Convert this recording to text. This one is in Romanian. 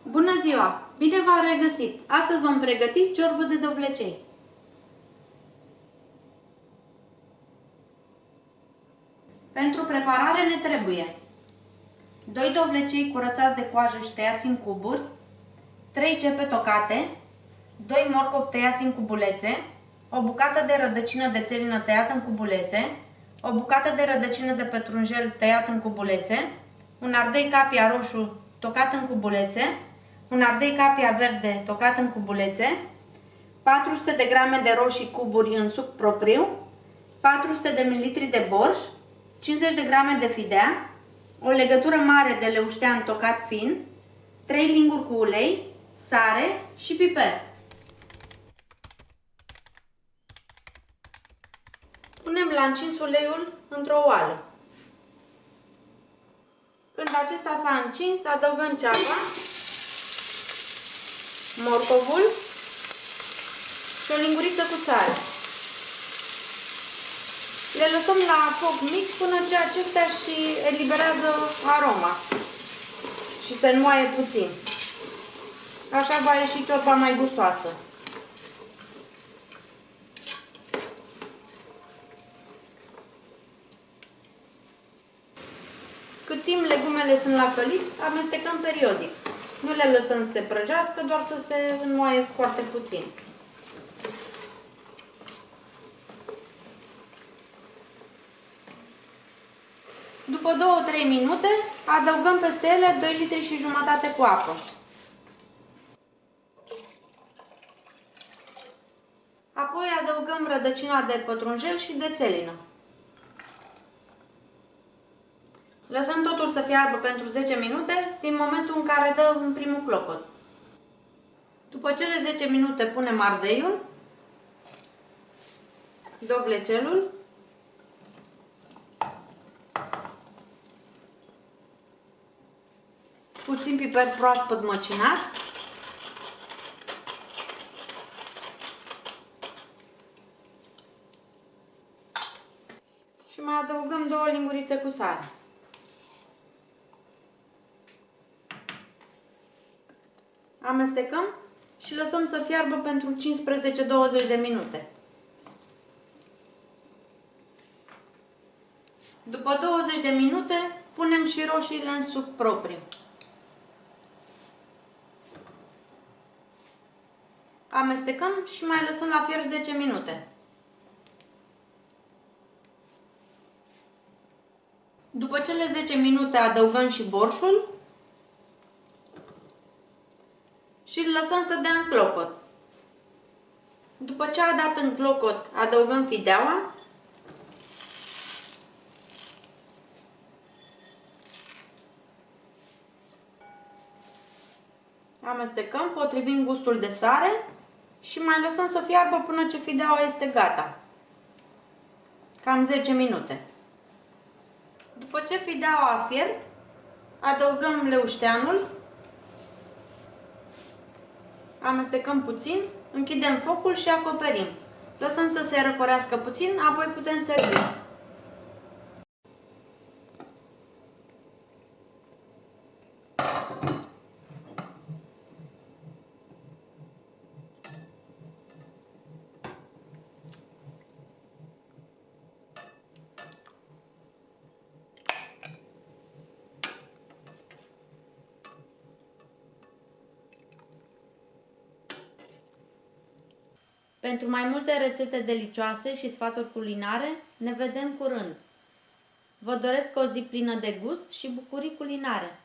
Bună ziua! Bine v-am regăsit! Astăzi vom pregăti ciorbă de dovlecei. Pentru preparare ne trebuie 2 dovlecei curățați de coajă și tăiați în cuburi, 3 cepe tocate, 2 morcovi tăiați în cubulețe, o bucată de rădăcină de țelină tăiată în cubulețe, o bucată de rădăcină de pătrunjel tăiat în cubulețe, un ardei capia roșu tocat în cubulețe, un ardei capia verde tocat în cubulețe, 400 de grame de roșii cuburi în suc propriu, 400 de ml de borș, 50 de grame de fidea, o legătură mare de leuștean tocat fin, 3 linguri cu ulei, sare și piper. Punem la încins uleiul într-o oală. Când acesta s-a încins, adăugăm ceapa, morcovul și o linguriță cu sare. Le lăsăm la foc mic până ce acestea și eliberează aroma și se înmoaie puțin. Așa va ieși ciorba mai gustoasă. Cât timp legumele sunt la călit, amestecăm periodic. Nu le lăsăm să se prăjească, doar să se înmoaie foarte puțin. După 2-3 minute, adăugăm peste ele 2 litri și jumătate cu apă. Apoi adăugăm rădăcina de pătrunjel și de țelină. Lăsăm totul să fiarbă pentru 10 minute, din momentul în care dă în primul clopot. După cele 10 minute punem ardeiul, dovlecelul, puțin piper proaspăt măcinat, și mai adăugăm 2 lingurițe cu sare. Amestecăm și lăsăm să fiarbă pentru 15-20 de minute. După 20 de minute punem și roșiile în suc propriu. Amestecăm și mai lăsăm la fier 10 minute. După cele 10 minute adăugăm și borșul și îl lăsăm să dea în clocot. După ce a dat în clocot, adăugăm fideaua, amestecăm potrivit gustul de sare și mai lăsăm să fiarbă până ce fideaua este gata. Cam 10 minute. După ce fideaua a fiert, adăugăm leușteanul, amestecăm puțin, închidem focul și acoperim. Lăsăm să se răcorească puțin, apoi putem servi. Pentru mai multe rețete delicioase și sfaturi culinare, ne vedem curând! Vă doresc o zi plină de gust și bucurii culinare!